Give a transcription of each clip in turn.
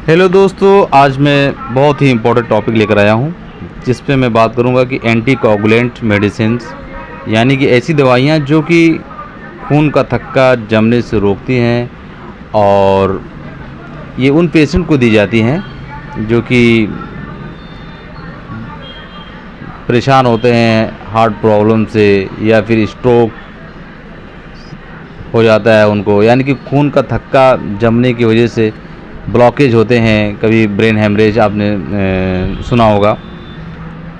Hello दोस्तों, आज मैं बहुत ही इम्पोर्टेंट टॉपिक लेकर आया हूँ जिस पे मैं बात करूँगा कि एंटी कोगुलेंट मेडिसिन्स, यानी कि ऐसी दवाइयाँ जो कि खून का थक्का जमने से रोकती हैं और ये उन पेशेंट को दी जाती हैं जो कि परेशान होते हैं हार्ट प्रॉब्लम से या फिर स्ट्रोक हो जाता है उनको, यानी कि खून का थक्का जमने की वजह से ब्लॉकेज होते हैं। कभी ब्रेन हेमरेज आपने सुना होगा।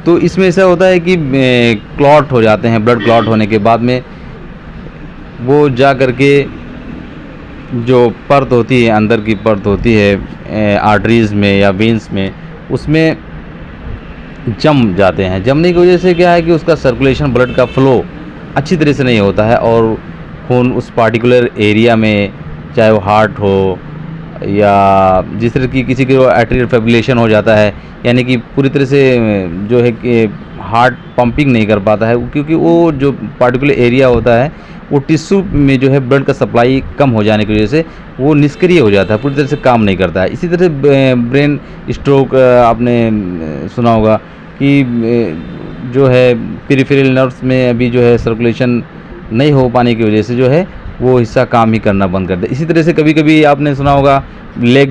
तो इसमें ऐसा होता है कि क्लॉट हो जाते हैं। ब्लड क्लॉट होने के बाद में वो जा कर के जो परत होती है, अंदर की परत होती है आर्टरीज़ में या वेंस में, उसमें जम जाते हैं। जमने की वजह से क्या है कि उसका सर्कुलेशन, ब्लड का फ्लो अच्छी तरह से नहीं होता है और खून उस पार्टिकुलर एरिया में, चाहे वो हार्ट हो या जिस तरह की किसी को एट्रियल फाइब्रिलेशन हो जाता है, यानी कि पूरी तरह से जो है कि हार्ट पंपिंग नहीं कर पाता है, क्योंकि वो जो पार्टिकुलर एरिया होता है वो टिश्यू में जो है ब्लड का सप्लाई कम हो जाने की वजह से वो निष्क्रिय हो जाता है, पूरी तरह से काम नहीं करता है। इसी तरह ब्रेन स्ट्रोक आपने सुना होगा कि जो है पेरिफेरल नर्व्स में अभी जो है सर्कुलेशन नहीं हो पाने की वजह से जो है वो हिस्सा काम ही करना बंद कर दे। इसी तरह से कभी कभी आपने सुना होगा लेग,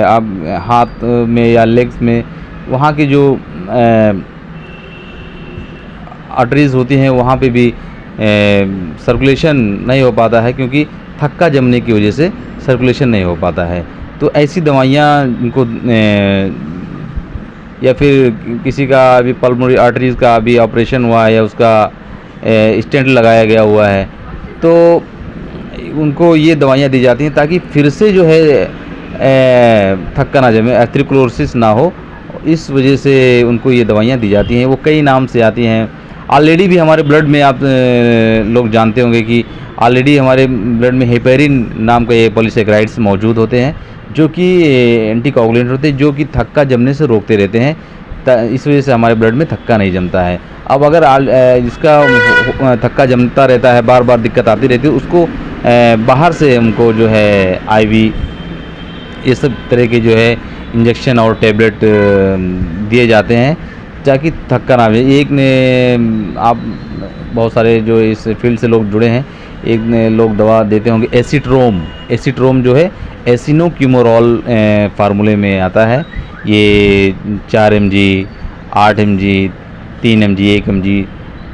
आप हाथ में या लेग्स में वहाँ की जो आर्टरीज होती हैं वहाँ पे भी सर्कुलेशन नहीं हो पाता है, क्योंकि थक्का जमने की वजह से सर्कुलेशन नहीं हो पाता है। तो ऐसी दवाइयाँ इनको या फिर किसी का अभी पल्मोनरी आर्टरीज का अभी ऑपरेशन हुआ है या उसका स्टेंट लगाया गया हुआ है, तो उनको ये दवाइयाँ दी जाती हैं ताकि फिर से जो है थक्का ना जमे, एथेरोस्क्लेरोसिस ना हो। इस वजह से उनको ये दवाइयाँ दी जाती हैं। वो कई नाम से आती हैं। ऑलरेडी भी हमारे ब्लड में आप लोग जानते होंगे कि ऑलरेडी हमारे ब्लड में हेपेरिन नाम के पॉलीसेकेराइड्स मौजूद होते हैं जो कि एंटी कोगुलेंट होते हैं, जो कि थक्का जमने से रोकते रहते हैं। इस वजह से हमारे ब्लड में थक्का नहीं जमता है। अब अगर जिसका थक्का जमता रहता है, बार बार दिक्कत आती रहती है, उसको बाहर से हमको जो है आईवी ये सब तरह के जो है इंजेक्शन और टैबलेट दिए जाते हैं ताकि थक्का ना आए। एक ने आप बहुत सारे जो इस फील्ड से लोग जुड़े हैं, एक ने लोग दवा देते होंगे एसीट्रोम जो है एसिनोक्यूमोरॉल फार्मूले में आता है। ये 4 mg, 8 mg, 3 mg, 1 mg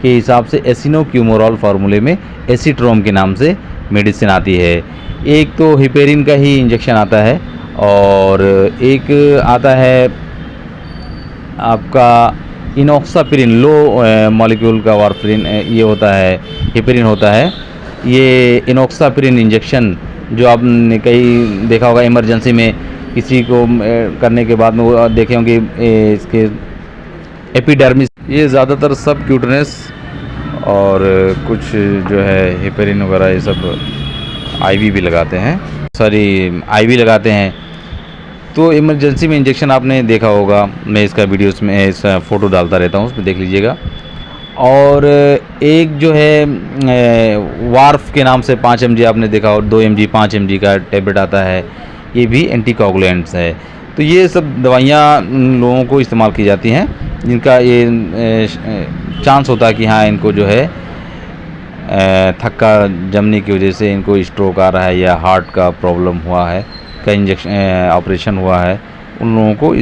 के हिसाब से एसिनोक्यूमोरॉल फार्मूले में एसीट्रोम के नाम से मेडिसिन आती है। एक तो हिपेरिन का ही इंजेक्शन आता है और एक आता है आपका इनॉक्सापिरिन, लो मॉलिक्यूल का वारफरिन ये होता है, हिपेरिन होता है। ये इनॉक्सापिरिन इंजेक्शन जो आपने कहीं देखा होगा इमरजेंसी में किसी को करने के बाद में, वो देखे होंगे इसके एपिडर्मिस, ये ज़्यादातर सब क्यूटनेस और कुछ जो है हिपेरिन वगैरह ये सब आईवी भी लगाते हैं, आईवी लगाते हैं। तो इमरजेंसी में इंजेक्शन आपने देखा होगा, मैं इसका वीडियोस में इस फ़ोटो डालता रहता हूँ, उसमें देख लीजिएगा। और एक जो है वार्फ के नाम से 5 mg आपने देखा हो, 2 mg, 5 mg का टैबलेट आता है, ये भी एंटी कोगुलेंट्स है। तो ये सब दवाइयाँ उन लोगों को इस्तेमाल की जाती हैं जिनका ये चांस होता है कि हाँ इनको जो है थक्का जमने की वजह से इनको स्ट्रोक आ रहा है या हार्ट का प्रॉब्लम हुआ है, का इंजेक्शन ऑपरेशन हुआ है। उन लोगों को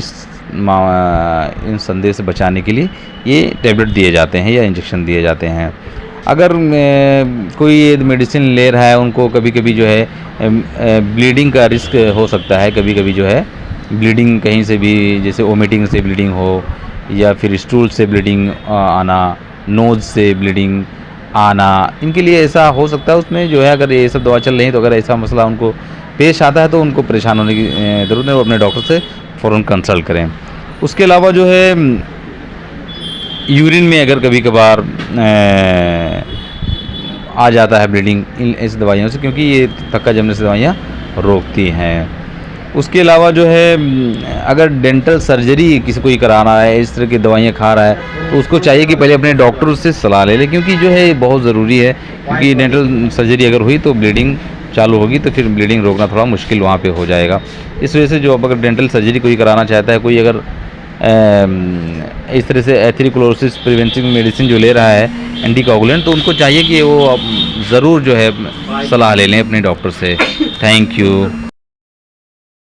इन संदेह से बचाने के लिए ये टैबलेट दिए जाते हैं या इंजेक्शन दिए जाते हैं। अगर कोई ये मेडिसिन ले रहा है, उनको कभी कभी जो है ब्लीडिंग का रिस्क हो सकता है। कभी कभी जो है ब्लीडिंग कहीं से भी, जैसे वोमिटिंग से ब्लीडिंग हो या फिर स्टूल से ब्लीडिंग आना, नोज़ से ब्लीडिंग आना, इनके लिए ऐसा हो सकता है। उसमें जो है अगर ये सब दवा चल रही है तो अगर ऐसा मसला उनको पेश आता है तो उनको परेशान होने की ज़रूरत नहीं, वो अपने डॉक्टर से फ़ौरन कंसल्ट करें। उसके अलावा जो है यूरिन में अगर कभी कभार आ जाता है ब्लीडिंग इन ऐसी दवाइयों से, क्योंकि ये थक्का जमने से दवाइयाँ रोकती हैं। उसके अलावा जो है अगर डेंटल सर्जरी किसी को ही कराना है, इस तरह की दवाइयाँ खा रहा है, तो उसको चाहिए कि पहले अपने डॉक्टर से सलाह ले ले, क्योंकि जो है बहुत ज़रूरी है। क्योंकि डेंटल सर्जरी अगर हुई तो ब्लीडिंग चालू होगी तो फिर ब्लीडिंग रोकना थोड़ा मुश्किल वहाँ पे हो जाएगा। इस वजह से जो अब अगर डेंटल सर्जरी कोई कराना चाहता है, कोई अगर इस तरह से एथेरोस्क्लेरोसिस प्रिवेंटिव मेडिसिन जो ले रहा है एंटीकोगुलेंट, तो उनको चाहिए कि वो ज़रूर जो है सलाह ले लें अपने डॉक्टर से। Thank you.